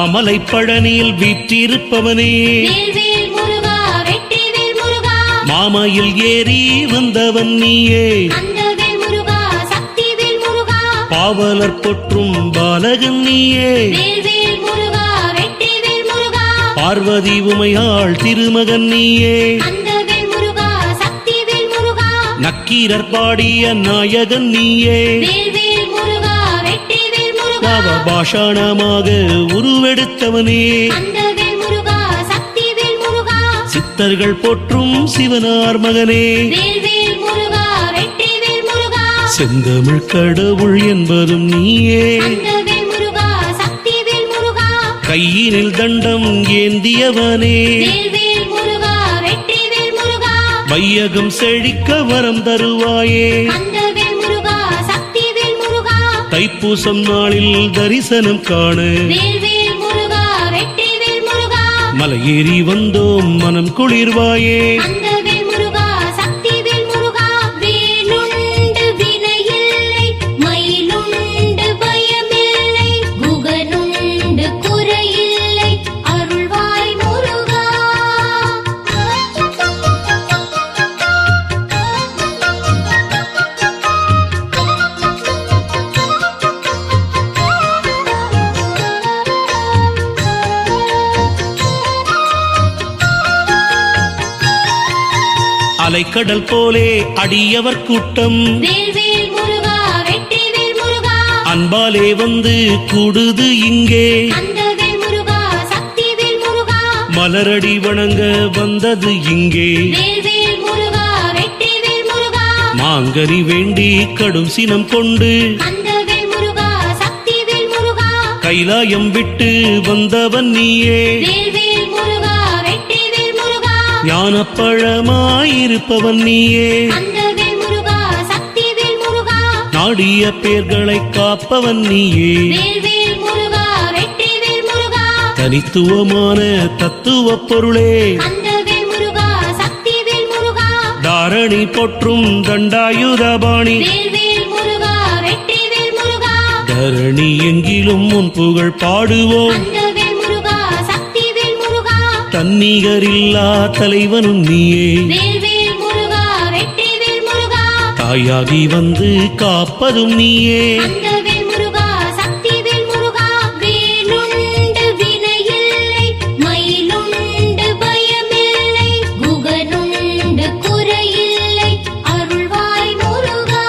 மாமலை பழனியில் வீற்றிருப்பவனே வேல்வேல் முருகா வெற்றிவேல் முருகா மாமையில் ஏறி வந்தவன் நீயே அந்தவேல் முருகா சக்திவேல் முருகா பாவலர் பொற்றும் பாலகன் நீயே வேல்வேல் முருகா வெற்றிவேல் முருகா பார்வதி உமையாள் திருமகன் நீயே அந்தவேல் முருகா சக்திவேல் முருகா நக்கீரர் பாடிய நாயகன் நீயே வேல்வேல் முருகா வெற்றிவேல் முருகா பாஷாணமாக உருவெடுத்தவனே அந்தவேல் முருகா சக்திவேல் முருகா சித்தர்கள் போற்றும் சிவனார் மகனே வேல்வேல் முருகா வெற்றிவேல் முருகா செந்தமிழ் கடவுள் என்பதும் நீயே அந்தவேல் முருகா சக்திவேல் முருகா கையினில் தண்டம் ஏந்தியவனே வேல்வேல் முருகா வெற்றிவேல் முருகா வையகம் செழிக்க வரம் தருவாயே அந்தவேல் முருகா சக்திவேல் முருகா தைப்பூசம் நாளில் தரிசனம் காண வேல்வேல் முருகா வெற்றிவேல் முருகா மலையேறி வந்தோம் மனம் குளிர்வாயே அந்தவேல் முருகா சக்திவேல் முருகா வேலுண்டு வினையில்லை மயிலுண்டு பயமில்லை குகனுண்டு குறையில்லை அருள்வாய் முருகா அலைக்கடல் போலே அடியவர் கூட்டம் வேல்வேல் முருகா வெற்றிவேல் முருகா அன்பாலே வந்து கூடுது இங்கே அந்தவேல் முருகா சக்திவேல் முருகா மலரடி வணங்க வந்தது இங்கே வேல்வேல் முருகா வெற்றிவேல் முருகா மாங்கனி வேண்டி கடும் சினம் கொண்டு அந்தவேல் முருகா சக்திவேல் முருகா கைலாயம் விட்டு வந்தவன் நீயே வேல்வேல் முருகா வெற்றிவேல் முருகா ஞானப்பழமாயிருப்பவன் நீயே அந்தவேல் முருகா சக்திவேல் முருகா நாடிய பேர்களை காப்பவன் நீயே வேல்வேல் முருகா வெற்றிவேல் முருகா தனித்துவமான தத்துவ பொருளே அந்தவேல் முருகா சக்திவேல் முருகா தாரணி போற்றும் தண்டாயுதபாணி வேல்வேல் முருகா வெற்றிவேல் முருகா தரணி எங்கிலும் உன் புகழ் பாடுவோம் அந்தவேல் முருகா சக்திவேல் முருகா தன்னிகரில்லா தலைவனும் நீயே வேல்வேல் முருகா வெற்றிவேல் முருகா தாயாகி வந்து காப்பதும் நீயே அந்தவேல் முருகா சக்திவேல் முருகா வேலுண்டு வினையில்லை மயிலுண்டு பயமில்லை குகனுண்டு குறையில்லை அருள்வாய் முருகா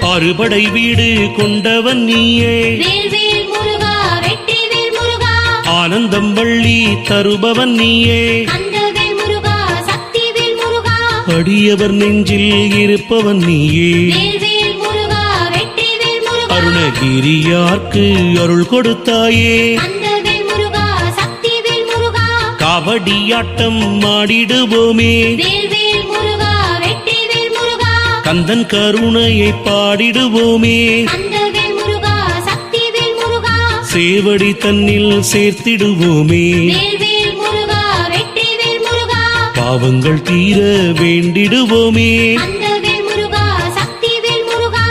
அறுபடை வீடு கொண்டவன் நீயே வேல்வேல் முருகா வெற்றிவேல் முருகா ஆனந்தம் வள்ளி தருபவன் நீயே அந்தவேல் முருகா சக்திவேல் முருகா அடியவர் நெஞ்சில் இருப்பவன் நீயே வேல்வேல் முருகா வெற்றிவேல் முருகா அருணகிரியார்க்கு அருள் கொடுத்தாயே அந்தவேல் முருகா சக்திவேல் முருகா காவடியாட்டம் ஆடிடுவோமே வேல்வேல் முருகா வெற்றிவேல் முருகா கந்தன் கருணையை பாடிடுவோமே அந்தவேல் முருகா சக்திவேல் முருகா சேவடி தன்னில் சேர்த்திடுவோமே வேல்வேல் முருகா வெற்றிவேல் முருகா பாவங்கள் தீர வேண்டிடுவோமே அந்தவேல் முருகா சக்திவேல் முருகா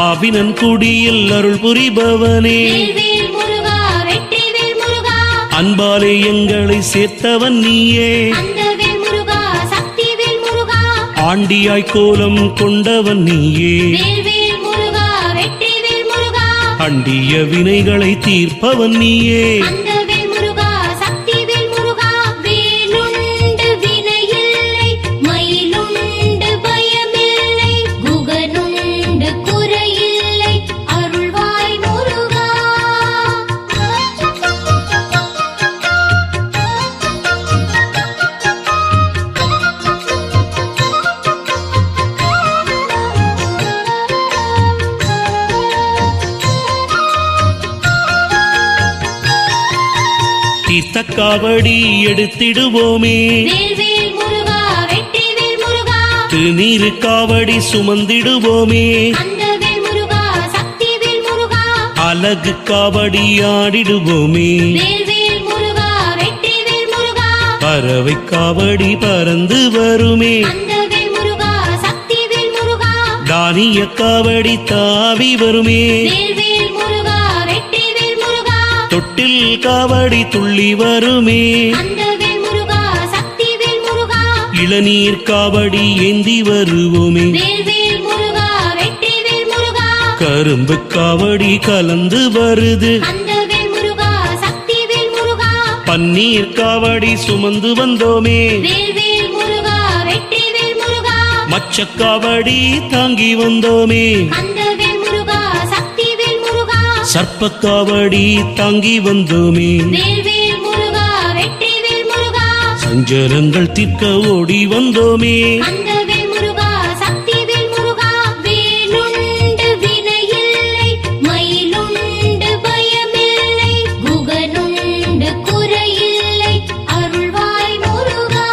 ஆவினன் குடியில் அருள் புரிபவனே வேல்வேல் முருகா வெற்றிவேல் முருகா அன்பாலே எங்களை சேர்த்தவன் நீயே அந்தவேல் முருகா சக்திவேல் முருகா ஆண்டியாய் கோலம் கொண்டவன் நீயே வேல்வேல் முருகா வெற்றிவேல் முருகா அண்டிய வினைகளை தீர்ப்பவன் நீயே அந்தவேல் முருகா சக்திவேல் முருகா வேலுண்டு வினையில்லை மயிலுண்டு பயமில்லை குகனுண்டு குறையில்லை அருள்வாய் முருகா தீர்த்த காவடி எடுத்திடுவோமே வேல்வேல் முருகா வெற்றிவேல் முருகா திருநீரு காவடி சுமந்திடுவோமே அந்தவேல் முருகா சக்திவேல் முருகா அலகு காவடி ஆடிடுவோமே வேல்வேல் முருகா வெற்றிவேல் முருகா பறவை காவடி பறந்து வருமே கந்தவேல் முருகா சக்திவேல் முருகா தானிய காவடி தாவி வருமே வேல்வேல் முருகா வெற்றிவேல் முருகா தொட்டில் காவடி துள்ளி வருமே கந்தவேல் முருகா சக்திவேல் முருகா இளநீர் காவடி ஏந்தி வருவோமே வேல்வேல் முருகா வெற்றிவேல் முருகா கரும்பு காவடி கலந்து வருது கந்தவேல் முருகா சக்திவேல் முருகா பன்னீர் காவடி சுமந்து வந்தோமே வேல்வேல் முருகா வெற்றிவேல் முருகா மச்சக்காவடி தாங்கி வந்தோமே கந்தவேல் முருகா சக்திவேல் முருகா சர்ப்பக்காவடி தாங்கி வந்தோமே வேல்வேல் முருகா வெற்றிவேல் முருகா சஞ்சலங்கள் தீர்க்க ஓடி வந்தோமே கந்தவேல் முருகா சக்திவேல் முருகா வேலுண்டு வினையில்லை மயிலுண்டு பயமில்லை குகனுண்டு குறையில்லை அருள்வாய் முருகா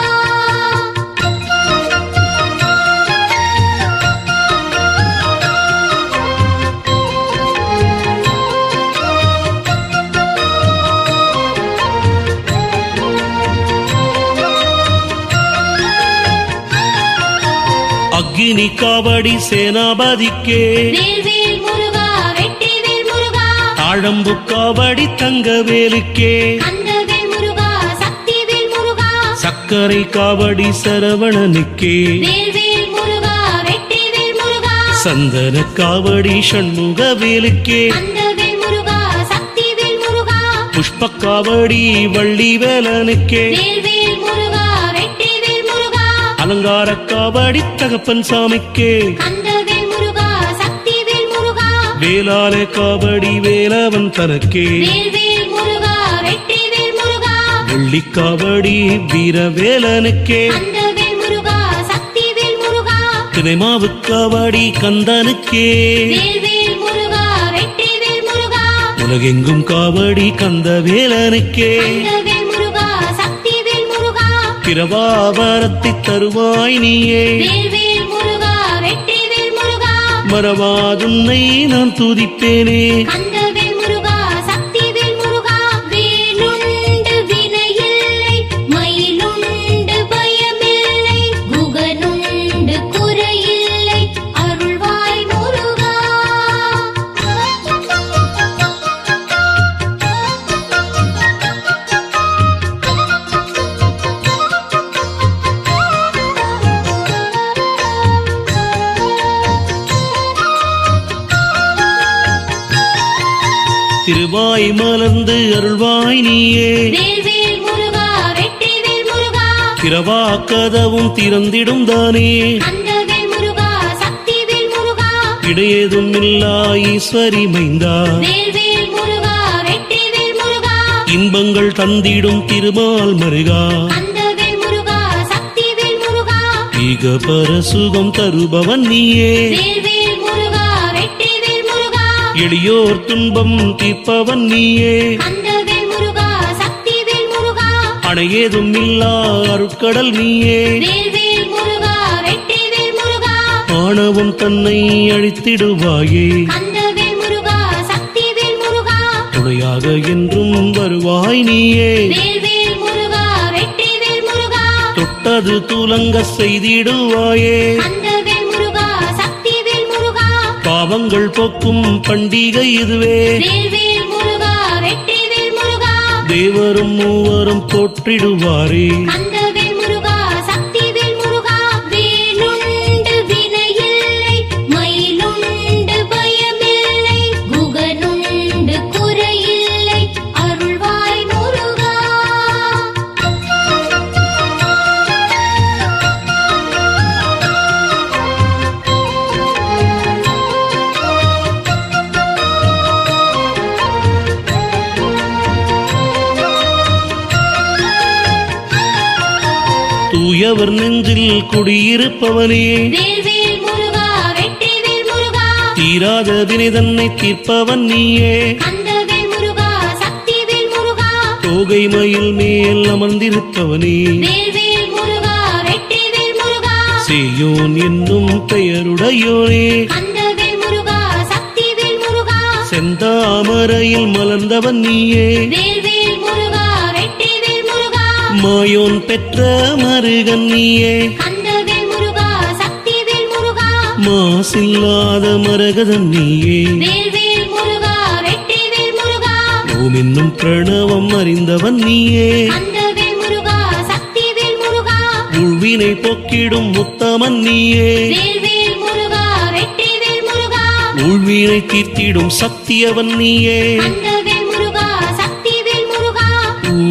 அக்னி காவடி சேனாபதிக்கே வேல்வேல் முருகா வெற்றிவேல் முருகா தாழம்பு காவடி தங்கவேலுக்கே கந்தவேல் முருகா சக்திவேல் முருகா சக்கரை காவடி சரவணனுக்கே வேல்வேல் முருகா வெற்றிவேல் முருகா சந்தன காவடி சண்முகவேலுக்கே கந்தவேல் முருகா சக்திவேல் முருகா புஷ்ப காவடி வள்ளி வேலனுக்கே வேல்வேல் முருகா வெற்றிவேல் முருகா அலங்கார காவடி தகப்பன் சாமிக்கே கந்தவேல் முருகா சக்திவேல் முருகா வேளால காவடி வேலவன் தனக்கே வேல்வேல் முருகா வெற்றிவேல் முருகா வெள்ளி காவடி வீரவேலனுக்கே கந்தவேல் முருகா சக்திவேல் முருகா தினைமாவு காவடி கந்தனுக்கே வேல்வேல் முருகா வெற்றிவேல் முருகா உலகெங்கும் காவடி கந்தவேலனுக்கே கந்தவேல் முருகா சக்திவேல் முருகா பிரபாவரத்தை தருவாய் நீயே வேல்வேல் முருகா வெற்றிவேல் முருகா மறவாதுன்னை நான் துதிப்பேனே கந்தவேல் முருகா சக்திவேல் முருகா வேலுண்டு வினையில்லை மயிலுண்டு பயமில்லை குகனுண்டு குறையில்லை அருள்வாய் முருகா திருவாய் மலர்ந்து அருள்வாய் நீயே வேல்வேல் முருகா வெற்றிவேல் முருகா திரவா கதவும் திறந்திடும் தானே கந்தவேல் முருகா சக்திவேல் முருகா இடையேதும் இல்லா ஈஸ்வரி மைந்தா வேல்வேல் முருகா வெற்றிவேல் முருகா இன்பங்கள் தந்திடும் திருமால் மருகா கந்தவேல் முருகா சக்திவேல் முருகா ஈக பரசுகம் தருபவன் நீயே வேல்வேல் முருகா வெற்றிவேல் முருகா எளியோர் துன்பம் தீர்ப்பவன் நீயே கந்தவேல் முருகா சக்திவேல் முருகா அணையேதும் இல்லா அருட்கடல் நீயே வேல்வேல் முருகா வெற்றிவேல் முருகா ஆணவம் தன்னை அழித்திடுவாயே கந்தவேல் முருகா சக்திவேல் முருகா துணையாக என்றும் வருவாய் நீயே வேல்வேல் முருகா வெற்றிவேல் முருகா தொட்டது துலங்க செய்திடுவாயே கந்தவேல் முருகா சக்திவேல் முருகா பாவங்கள் போக்கும் பண்டிகை இதுவே வேல்வேல் முருகா வெற்றிவேல் முருகா தேவரும் மூவரும் போற்றிடுவாரே கந்தவேல் முருகா சக்திவேல் முருகா வேலுண்டு வினையில்லை மயிலுண்டு பயமில்லை குகனுண்டு குறையில்லை அருள்வாய் முருகா தூயவர் நெஞ்சில் குடியிருப்பவனே வேல்வேல் முருகா வெற்றிவேல் முருகா தீராத வினை தன்னை தீர்ப்பவன் நீயே கந்தவேல் முருகா சக்திவேல் முருகா தோகை மயில் மேல் அமர்ந்திருப்பவனே வேல்வேல் முருகா வெற்றிவேல் முருகா சேயோன் என்னும் பெயருடையோனே கந்தவேல் முருகா சக்திவேல் முருகா செந்தா தாமரையில் மலர்ந்தவன் நீயே வேல்வேல் முருகா வெற்றிவேல் முருகா மாயோன் பெற்ற மருகன் நீயே கந்தவேல் முருகா சக்திவேல் முருகா மாசில்லாத மரகதன் நீயே வேல்வேல் முருகா வெற்றிவேல் முருகா ஓம் என்னும் பிரணவம் அறிந்தவன் நீயே கந்தவேல் முருகா சக்திவேல் முருகா உள்வினை பொக்கிடும் முத்தமன் நீயே வேல்வேல் முருகா வெற்றிவேல் முருகா உள்வினை தீர்த்திடும் சக்தியவன் நீயே கந்தவேல் முருகா சக்திவேல் முருகா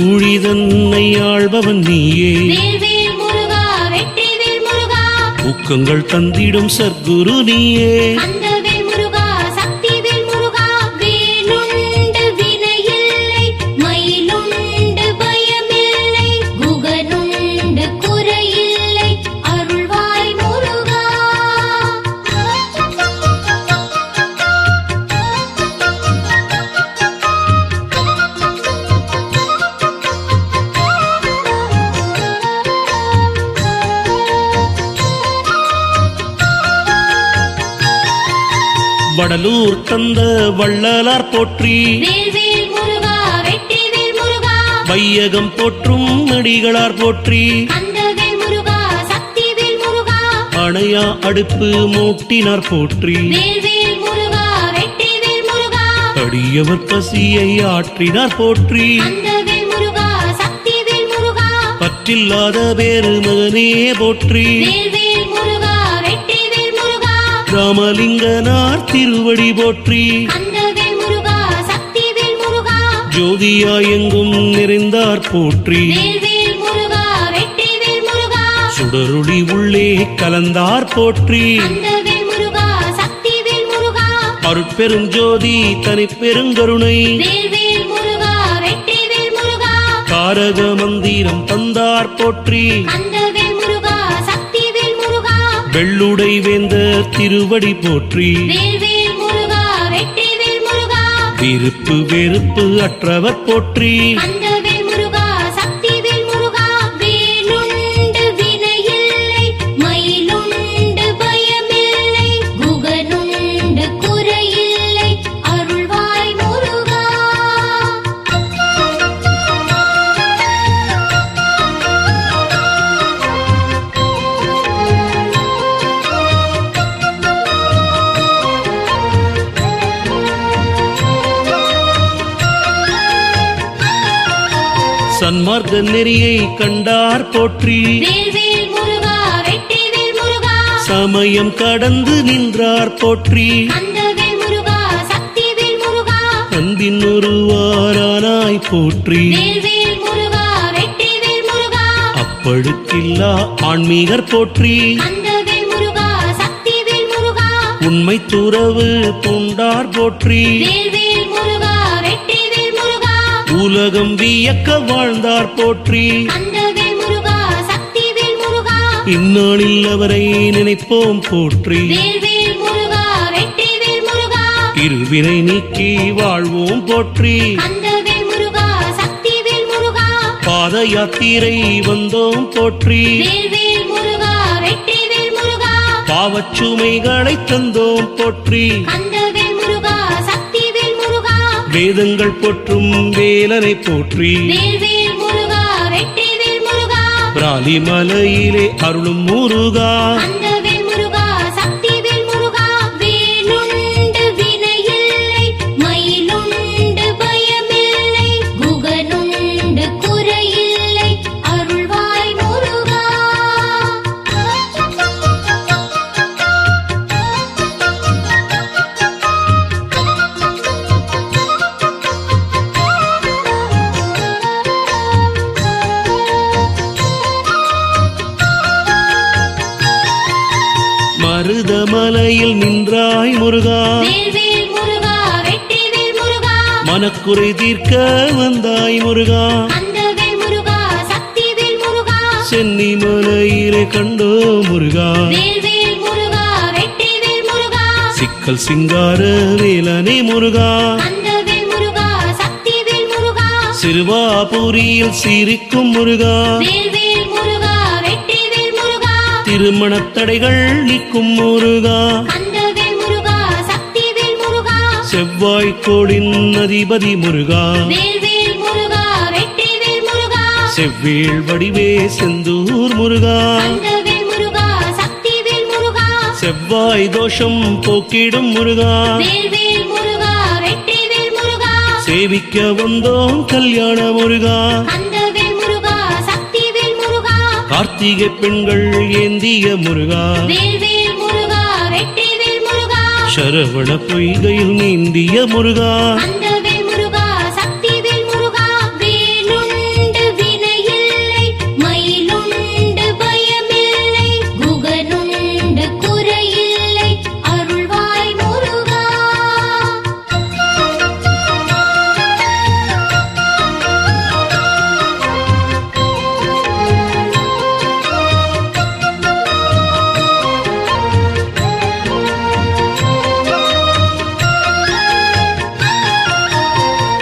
ஊழிதன்னை ஆள்பவன் நீயே வேல்வேல் முருகா வெற்றிவேல் முருகா ஊக்கங்கள் தந்திடும் சர்க்குரு நீயே கந்தவேல் முருகா சக்திவேல் முருகா வேலுண்டு வினையில்லை மயிலுண்டு பயமில்லை குகனுண்டு குறையில்லை அருள்வாய் முருகா வடலூர் தந்த வள்ளலார் போற்றி வேல்வேல் முருகா வெற்றிவேல் முருகா வையகம் போற்றும் அடிகளார் போற்றி கந்தவேல் முருகா சக்திவேல் முருகா அணையா அடுப்பு மூட்டினார் போற்றி வேல்வேல் முருகா வெற்றிவேல் முருகா அடியவர் பசியை ஆற்றினார் போற்றி கந்தவேல் முருகா சக்திவேல் முருகா பற்றில்லாத பேரு மகனே போற்றி வேல்வேல் முருகா வெற்றிவேல் முருகா ராமலிங்கனார் திருவடி போற்றி கந்தவேல் முருகா சக்திவேல் முருகா ஜோதியா எங்கும் நிறைந்தார் போற்றி வேல்வேல் முருகா வெற்றிவேல் முருகா சுடருளி உள்ளே கலந்தார் போற்றி கந்தவேல் முருகா சக்திவேல் முருகா அருட்பெருஞ்சோதி தனிப்பெருங்கருணை வேல்வேல் முருகா வெற்றிவேல் முருகா தாரக மந்திரம் தந்தார் போற்றி கந்தவேல் முருகா சக்திவேல் முருகா வெள்ளுடை வேந்த திருவடி போற்றி வேல்வேல் முருகா வெற்றிவேல் முருகா விருப்பு வெறுப்பு அற்றவர் போற்றி கந்தவேல் முருகா சக்திவேல் முருகா வேலுண்டு வினையில்லை மயிலுண்டு பயமில்லை குகனுண்டு குறையில்லை அருள்வாய் முருகா சன்மார்க்க நெறியை கண்டார் போற்றி வேல்வேல் முருகா வெற்றிவேல் முருகா சமயம் கடந்து நின்றார் போற்றி கந்தவேல் முருகா சக்திவேல் முருகா அன்பின் ஒருவாரானாய் போற்றி வேல்வேல் முருகா வெற்றிவேல் முருகா அப்பழுக்கில்லா ஆன்மீகர் போற்றி கந்தவேல் முருகா சக்திவேல் முருகா உண்மை துறவு பூண்டார் போற்றி வேல்வேல் முருகா வெற்றிவேல் முருகா உலகம் வியக்க வாழ்ந்தார் போற்றி கந்தவேல் முருகா சக்திவேல் முருகா இந்நாளில் அவரை நினைப்போம் போற்றி வேல்வேல் முருகா வெற்றிவேல் முருகா இருவினை நீக்கி வாழ்வோம் போற்றி கந்தவேல் முருகா சக்திவேல் முருகா பாத யாத்திரை வந்தோம் போற்றி வேல்வேல் முருகா வெற்றிவேல் முருகா பாவச்சுமைகளை தந்தோம் போற்றி கந்தவேல் முருகா சக்திவேல் முருகா வேதங்கள் போற்றும் வேலனை போற்றி வேல்வேல் முருகா வெற்றிவேல் முருகா பிராலி மலையிலே அருளும் முருகா கந்தவேல் முருகா சக்திவேல் முருகா வேலுண்டு வினையில்லை மயிலுண்டு பயமில்லை குகனுண்டு குறையில்லை அருள்வாய் முருகா மருதமலையில் நின்றாய் முருகா வேல்வேல் முருகா வெற்றிவேல் முருகா மனக்குறை தீர்க்க வந்தாய் முருகா கந்தவேல் முருகா சக்திவேல் முருகா சென்னி மலையிலே கண்டோ முருகா வேல்வேல் முருகா வெற்றிவேல் முருகா சிக்கல் சிங்கார வேலனே முருகா கந்தவேல் முருகா சக்திவேல் முருகா சிறுவாபுரியில் சிரிக்கும் முருகா வேல்வேல் முருகா வெற்றிவேல் முருகா திருமணத் தடைகள் நீக்கும் முருகா கந்தவேல் முருகா சக்திவேல் முருகா செவ்வாய் கோளின் அதிபதி முருகா வேல்வேல் முருகா வெற்றிவேல் முருகா செவ்வேள் வடிவே செந்தூர் முருகா கந்தவேல் முருகா சக்திவேல் முருகா செவ்வாய் தோஷம் போக்கிடும் முருகா வேல்வேல் முருகா வெற்றிவேல் முருகா சேவிக்க வந்தோம் கல்யாண முருகா கந்தவேல் முருகா சக்திவேல் முருகா கார்த்திகை பெண்கள் ஏந்திய முருகா வேல்வேல் முருகா வெற்றிவேல் முருகா சரவண பொய்கையில் நீந்திய முருகா கந்தவேல் முருகா சக்திவேல் முருகா வேலுண்டு வினையில்லை மயிலுண்டு பயமில்லை குகனுண்டு குறையில்லை அருள்வாய் முருகா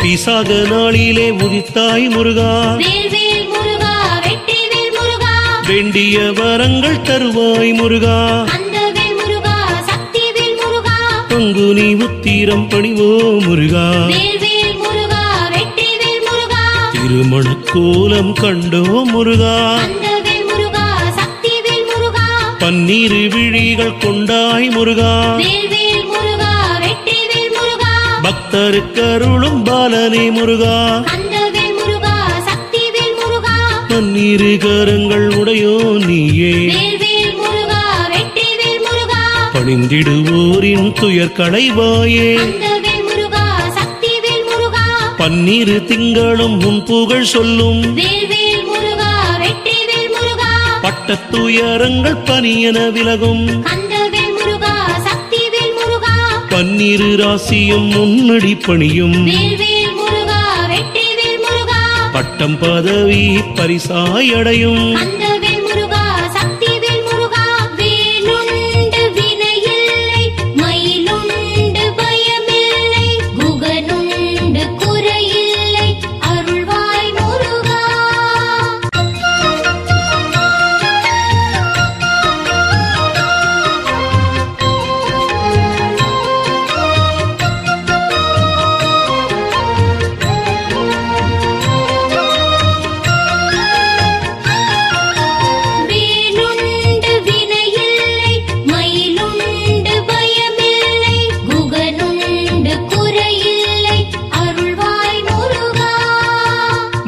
பிசாக நாளிலே உதித்தாய் முருகா வேல்வேல் முருகா வெற்றிவேல் முருகா வேண்டிய வரங்கள் தருவாய் முருகா கந்தவேல் முருகா சக்திவேல் முருகா பங்குனி உத்திரம் பணிவோ முருகா வேல்வேல் முருகா வெற்றிவேல் முருகா திருமண கோலம் கண்டோ முருகா கந்தவேல் முருகா சக்திவேல் முருகா பன்னீர் விழிகள் கொண்டாய் முருகா வேல்வேல் முருகா வெற்றிவேல் முருகா பக்தருக்கு அருளும் பாலனே முருகா கந்தவேல் முருகா சக்திவேல் முருகா பன்னீரு கரங்கள் உடையோ நீயே வேல்வேல் முருகா வெற்றிவேல் முருகா பணிந்திடுவோரின் துயர் களைவாயே கந்தவேல் முருகா சக்திவேல் முருகா பன்னீரு திங்களும் உன் புகழ் சொல்லும் வேல்வேல் முருகா வெற்றிவேல் முருகா பட்டத்துயரங்கள் பனியன விலகும் கந்தவேல் முருகா சக்திவேல் முருகா பன்னீரு ராசியும் முன்னடி பணியும் வேல்வேல் முருகா வெற்றிவேல் முருகா பட்டம் பதவி பரிசாய் அடையும் கந்தவேல் முருகா சக்திவேல் முருகா வேலுண்டு வினையில்லை மயிலுண்டு பயமில்லை குகனுண்டு குறையில்லை அருள்வாய் முருகா வேலுண்டு வினையில்லை மயிலுண்டு பயமில்லை குகனுண்டு குறையில்லை அருள்வாய் முருகா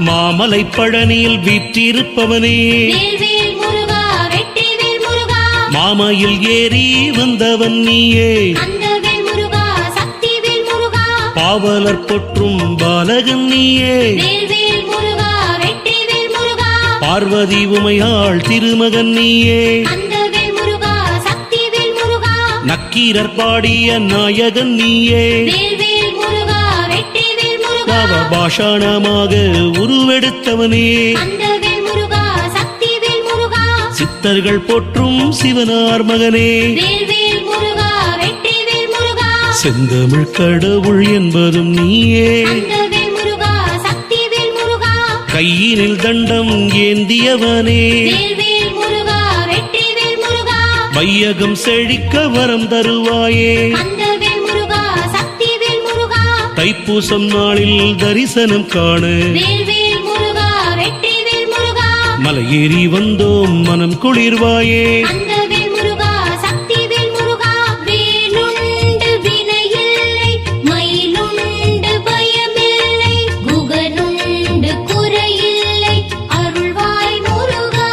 மாமலை பழனியில் வீற்றிருப்பவனே வேல்வேல் முருகா வெற்றிவேல் முருகா மாமையில் ஏறி வந்தவன் நீயே கந்தவேல் முருகா சக்திவேல் முருகா பாவலர் பொற்றும் பாலகன் நீயே வேல்வேல் முருகா வெற்றிவேல் முருகா பார்வதி உமையாள் திருமகன் நீயே கந்தவேல் முருகா சக்திவேல் முருகா நக்கீரர் பாடிய நாயகன் நீயே வேல்வேல் முருகா வெற்றிவேல் முருகா நவ பாஷாணமாக உருவெடுத்தவனே கந்தவேல் முருகா சக்திவேல் முருகா சித்தர்கள் போற்றும் சிவனார் மகனே வேல்வேல் முருகா வெற்றிவேல் முருகா செந்தமிழ் கடவுள் என்பதும் நீயே கந்தவேல் முருகா சக்திவேல் முருகா கையினில் தண்டம் ஏந்தியவனே வேல்வேல் முருகா வெற்றிவேல் முருகா வையகம் செழிக்க வரம் தருவாயே கந்தவேல் முருகா சக்திவேல் முருகா தைப்பூசம் நாளில் தரிசனம் காண வேல்வேல் முருகா வெற்றிவேல் முருகா மலையேறி வந்தோம் மனம் குளிர்வாயே கந்தவேல் முருகா சக்திவேல் முருகா வேலுண்டு வினையில்லை மயிலுண்டு பயமில்லை குகனுண்டு குறையில்லை அருள்வாய் முருகா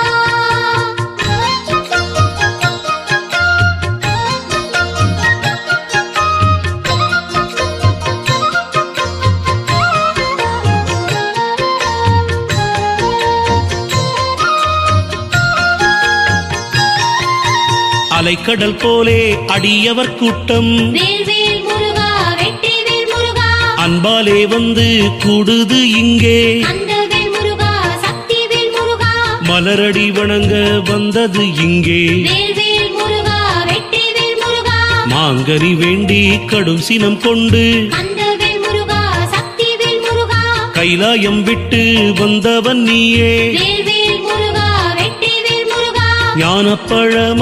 அலைக்கடல் போலே அடியவர் கூட்டம் வேல்வேல் முருகா வெற்றிவேல் முருகா அன்பாலே வந்து கூடுது இங்கே கந்தவேல் முருகா சக்திவேல் முருகா மலரடி வணங்க வந்தது இங்கே வேல்வேல் முருகா வெற்றிவேல் முருகா மாங்கனி வேண்டி கடும் சினம் கொண்டு கந்தவேல் முருகா சக்திவேல் முருகா கைலாயம் விட்டு வந்தவன் நீயே வேல்வேல் முருகா வெற்றிவேல் முருகா ஞானப்பழமாயிருப்பவன்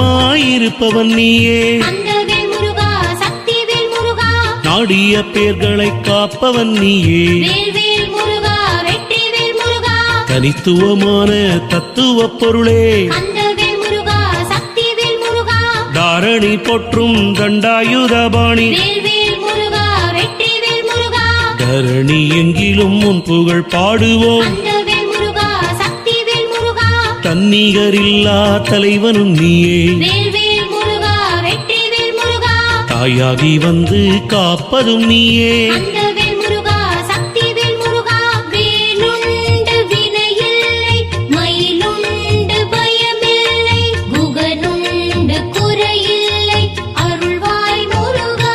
நீயே கந்தவேல் முருகா சக்திவேல் முருகா நாடிய பேர்களை காப்பவன் நீயே வேல்வேல் முருகா வெற்றிவேல் முருகா தனித்துவமான தத்துவ பொருளே கந்தவேல் முருகா சக்திவேல் முருகா தாரணி போற்றும் தண்டாயுதபாணி வேல்வேல் முருகா வெற்றிவேல் முருகா தரணி எங்கிலும் உன் புகழ் பாடுவோம் கந்தவேல் முருகா சக்திவேல் முருகா தன்னிகரில்லா தலைவனும் நீயே வேல்வேல் முருகா வெற்றிவேல் முருகா தாயாகி வந்து காப்பதும் நீயே கந்தவேல் முருகா சக்திவேல் முருகா வேலுண்டு வினையில்லை மயிலுண்டு பயமில்லை குகனுண்டு குறையில்லை அருள்வாய் முருகா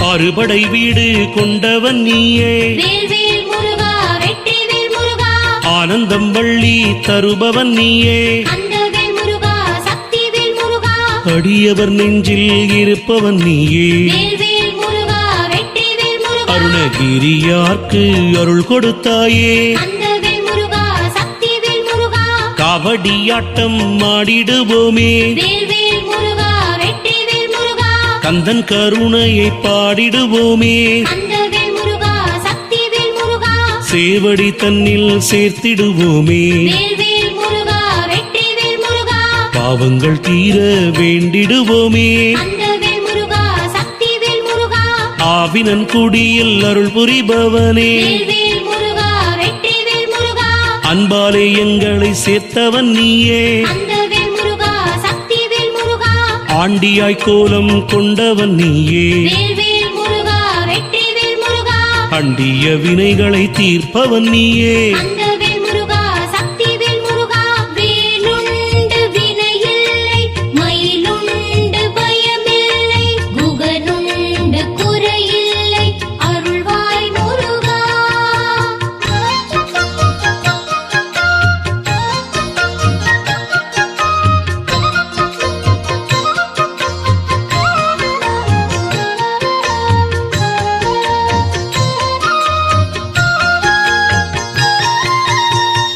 அறுபடை வீடு கொண்டவன் நீயே வேல்வேல் முருகா வெற்றிவேல் முருகா ஆனந்தம் வள்ளி தருபவன் நீயே கந்தவேல் முருகா சக்திவேல் முருகா அடியவர் நெஞ்சில் இருப்பவன் நீயே வேல்வேல் முருகா வெற்றிவேல் முருகா அருணகிரியார்க்கு அருள் கொடுத்தாயே கந்தவேல் முருகா சக்திவேல் முருகா காவடியாட்டம் ஆடிடுவோமே வேல்வேல் முருகா வெற்றிவேல் முருகா கந்தன் கருணையை பாடிடுவோமே கந்தவேல் முருகா சக்திவேல் முருகா சேவடி தன்னில் சேர்த்திடுவோமே வேல்வேல் முருகா வெற்றிவேல் முருகா பாவங்கள் தீர வேண்டிடுவோமே கந்தவேல் முருகா சக்திவேல் முருகா ஆவினன் குடியில் அருள் புரிபவனே வேல்வேல் முருகா வெற்றிவேல் முருகா அன்பாலே எங்களை சேர்த்தவன் நீயே கந்தவேல் முருகா சக்திவேல் முருகா ஆண்டியாய் கோலம் கொண்டவன் நீயே வேல்வேல் முருகா வெற்றிவேல் முருகா அண்டிய வினைகளை தீர்ப்பவன் நீயே கந்தவேல் முருகா சக்திவேல் முருகா வேலுண்டு வினையில்லை மயிலுண்டு பயமில்லை குகனுண்டு குறையில்லை அருள்வாய் முருகா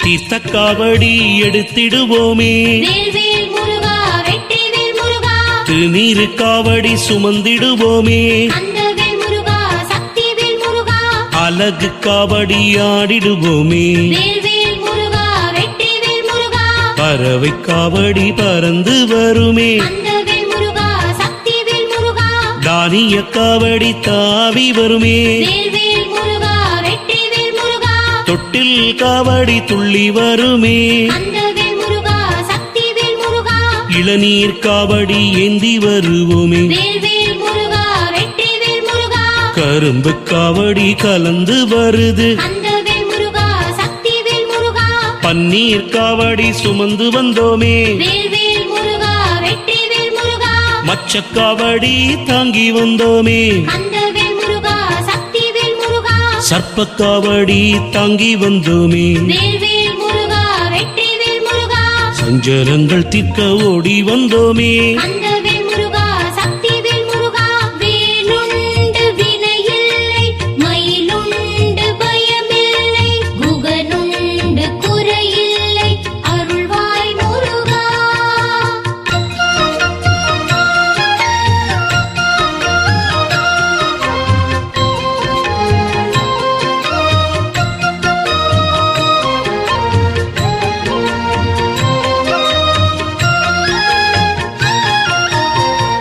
தீர்த்த காவடி எடுத்திடுவோமே வேல்வேல் முருகா வெற்றிவேல் முருகா திருநீரு காவடி சுமந்திடுவோமே கந்தவேல் முருகா சக்திவேல் முருகா அழகு காவடி ஆடிடுவோமே வேல்வேல் முருகா வெற்றிவேல் முருகா பறவை காவடி பறந்து வருமே கந்தவேல் முருகா சக்திவேல் முருகா தானிய காவடி தாவி வருமே வேல்வேல் முருகா வெற்றிவேல் முருகா தொட்டில் காவடி துள்ளி வருமே கந்தவேல் முருகா சக்திவேல் முருகா இளநீர் காவடி ஏந்தி வருவோமே வேல்வேல் முருகா வெற்றிவேல் முருகா கரும்பு காவடி கலந்து வருது கந்தவேல் முருகா சக்திவேல் முருகா பன்னீர் காவடி சுமந்து வந்தோமே வேல்வேல் முருகா வெற்றிவேல் முருகா மச்சக்காவடி தாங்கி வந்தோமே கந்தவேல் முருகா சக்திவேல் முருகா சர்ப்பக்காவடி தாங்கி வந்தோமே வேல்வேல் முருகா வெற்றிவேல் முருகா சஞ்சலங்கள் தீர்க்க ஓடி வந்தோமே கந்தவேல் முருகா சக்திவேல் முருகா வேலுண்டு வினையில்லை மயிலுண்டு பயமில்லை குகனுண்டு குறையில்லை அருள்வாய் முருகா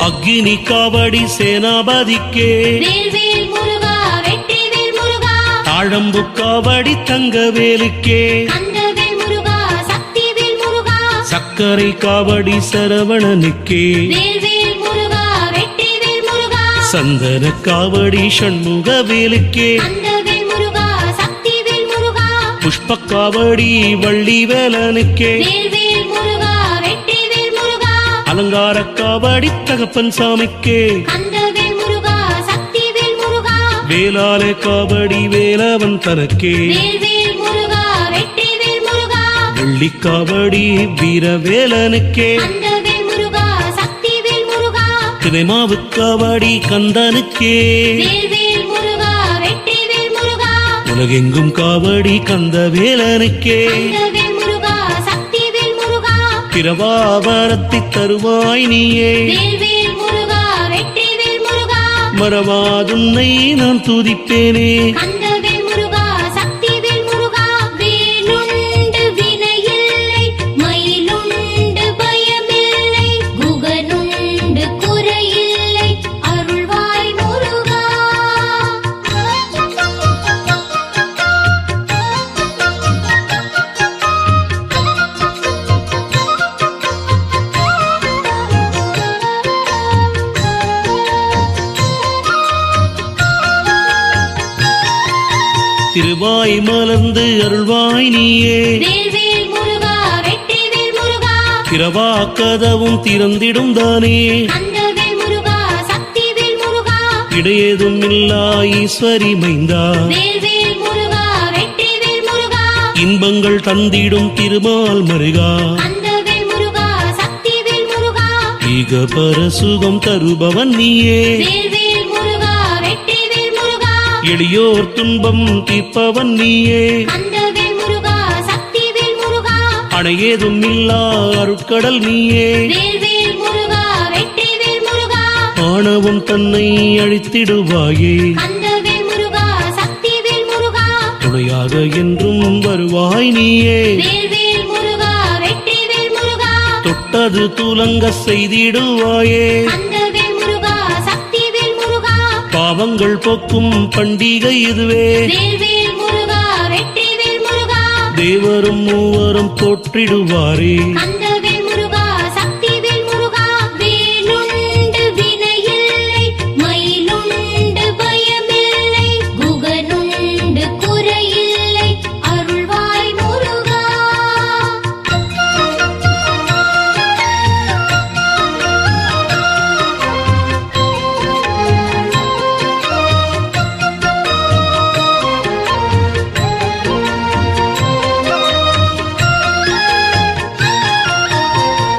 அக்னி காவடி சேனாபதிக்கே வேல்வேல் முருகா வெற்றிவேல் முருகா தாழம்பு காவடி தங்கவேலுக்கே கந்தவேல் முருகா சக்திவேல் முருகா சக்கரை காவடி சரவணனுக்கே வேல்வேல் முருகா வெற்றிவேல் முருகா சந்தன காவடி சண்முகவேலுக்கே கந்தவேல் முருகா சக்திவேல் முருகா புஷ்ப காவடி வள்ளி வேலனுக்கே வேல்வேல் முருகா வெற்றிவேல் முருகா அலங்கார காவடி தகப்பன் சாமிக்கே கந்தவேல் முருகா சக்திவேல் முருகா வேளாலே காவடி வேலவன் தனக்கே வேல்வேல் முருகா வெற்றிவேல் முருகா வெள்ளி காவடி வீரவேலனுக்கே கந்தவேல் முருகா சக்திவேல் முருகா தினைமாவு காவடி கந்தனுக்கே வேல்வேல் முருகா வெற்றிவேல் முருகா உலகெங்கும் காவடி கந்தவேலனுக்கே கந்தவேல் முருகா சக்திவேல் முருகா பிரபாவரத்தை தருவாய் நீயே வேல்வேல் முருகா வெற்றிவேல் முருகா மறவாதுன்னை நான் துதிப்பேனே கந்தவேல் முருகா சக்திவேல் முருகா வேலுண்டு வினையில்லை மயிலுண்டு பயமில்லை குகனுண்டு குறையில்லை அருள்வாய் முருகா திருவாய் மலர்ந்து அருள்வாய் நீயே வேல்வேல் முருகா வெற்றிவேல் முருகா திரவா கதவும் திறந்திடும் தானே கந்தவேல் முருகா சக்திவேல் முருகா இடையேதும் இல்லா ஈஸ்வரி மைந்தா வேல்வேல் முருகா வெற்றிவேல் முருகா இன்பங்கள் தந்திடும் திருமால் மருகா கந்தவேல் முருகா சக்திவேல் முருகா ஈக பரசுகம் தருபவன் நீயே வேல்வேல் முருகா வெற்றிவேல் முருகா எளியோர் துன்பம் தீர்ப்பவன் நீயே கந்தவேல் முருகா சக்திவேல் முருகா அணையேதும் இல்லா அருட்கடல் நீயே வேல்வேல் முருகா வெற்றிவேல் முருகா ஆணவம் தன்னை அழித்திடுவாயே கந்தவேல் முருகா சக்திவேல் முருகா துணையாக என்றும் வருவாய் நீயே வேல்வேல் முருகா வெற்றிவேல் முருகா தொட்டது துலங்க செய்திடுவாயே கந்தவேல் முருகா சக்திவேல் முருகா பாவங்கள் போக்கும் பண்டிகை இதுவே வேல்வேல் முருகா வெற்றிவேல் முருகா தேவரும் மூவரும் போற்றிடுவாரே கந்தவேல் முருகா சக்திவேல் முருகா வேலுண்டு வினையில்லை மயிலுண்டு பயமில்லை குகனுண்டு குறையில்லை அருள்வாய் முருகா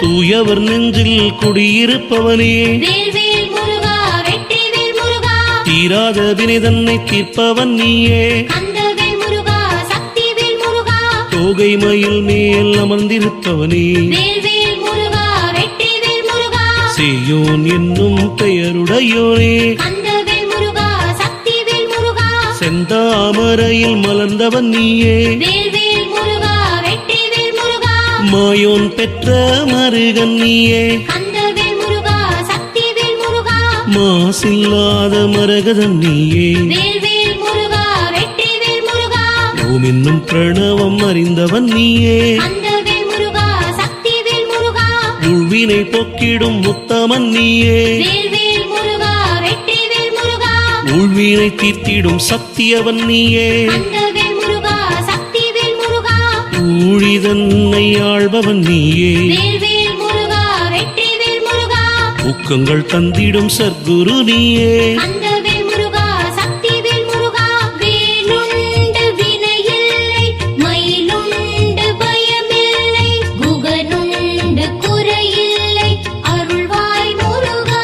தூயவர் நெஞ்சில் குடியிருப்பவனே வேல்வேல் முருகா வெற்றிவேல் முருகா தீராத வினை தன்னை தீர்ப்பவன் நீயே கந்தவேல் முருகா சக்திவேல் முருகா தோகை மயில் மேல் அமர்ந்திருப்பவனே வேல்வேல் முருகா வெற்றிவேல் முருகா சேயோன் என்னும் பெயருடையோனே கந்தவேல் முருகா சக்திவேல் முருகா செந்தாமரையில் மலர்ந்தவன் நீயே வேல்வேல் முருகா வெற்றிவேல் முருகா மாயோன் பெற்ற மருகன் நீயே கந்தவேல் முருகா சக்திவேல் முருகா மாசில்லாத மரகதன் நீயே வேல்வேல் முருகா வெற்றிவேல் முருகா ஓம் என்னும் பிரணவம் அறிந்தவன் நீயே கந்தவேல் முருகா சக்திவேல் முருகா உள்வினை போக்கிடும் முத்தமன் நீயே வேல்வேல் முருகா வெற்றிவேல் முருகா உள்வினை தீர்த்திடும் சக்தியவன் நீயே கந்தவேல் முருகா சக்திவேல் முருகா ஊழிதன்னை ஆள்பவன் நீயே வேல்வேல் முருகா வெற்றிவேல் முருகா ஊக்கங்கள் தந்திடும் சர்க்குரு நீயே கந்தவேல் முருகா சக்திவேல் முருகா வேலுண்டு வினையில்லை மயிலுண்டு பயமில்லை குகனுண்டு குறையில்லை அருள்வாய் முருகா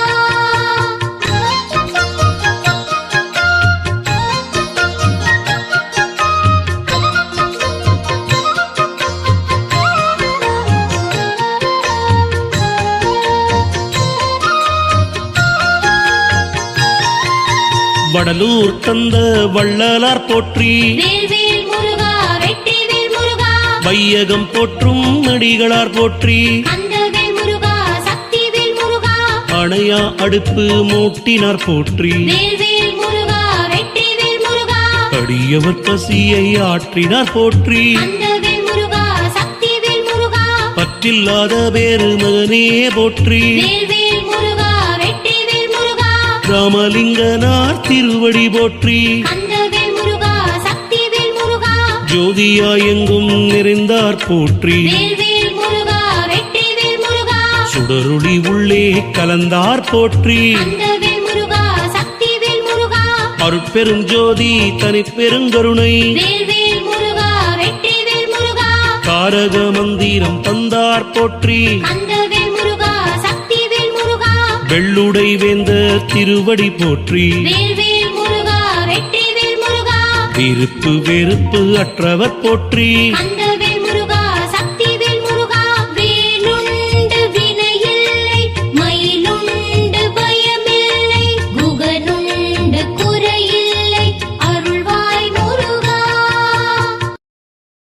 வடலூர் தந்த வள்ளலார் போற்றி வேல்வேல் முருகா வெற்றிவேல் முருகா வையகம் போற்றும் அடிகளார் போற்றி கந்தவேல் முருகா சக்திவேல் முருகா அணையா அடுப்பு மூட்டினார் போற்றி வேல்வேல் முருகா வெற்றிவேல் முருகா அடியவர் பசியை ஆற்றினார் போற்றி கந்தவேல் முருகா சக்திவேல் முருகா பற்றில்லாத பேரு மகனே போற்றி வேல்வேல் முருகா வெற்றிவேல் முருகா ராமலிங்கனார் திருவடி போற்றி கந்தவேல் முருகா சக்திவேல் முருகா ஜோதியாய் எங்கும் நிறைந்தார் போற்றி வேல்வேல் முருகா வெற்றிவேல் முருகா சுடருளி உள்ளே கலந்தார் போற்றி கந்தவேல் முருகா சக்திவேல் முருகா அருட்பெரும் ஜோதி தனிப்பெருங்கருணை வேல்வேல் முருகா வெற்றிவேல் முருகா தாரக மந்திரம் தந்தார் போற்றி கந்தவேல் முருகா சக்திவேல் முருகா வெள்ளுடை வேந்தர் திருவடி போற்றி வேல்வேல் முருகா வெற்றிவேல் முருகா விருப்பு வெறுப்பு அற்றவர் போற்றி கந்த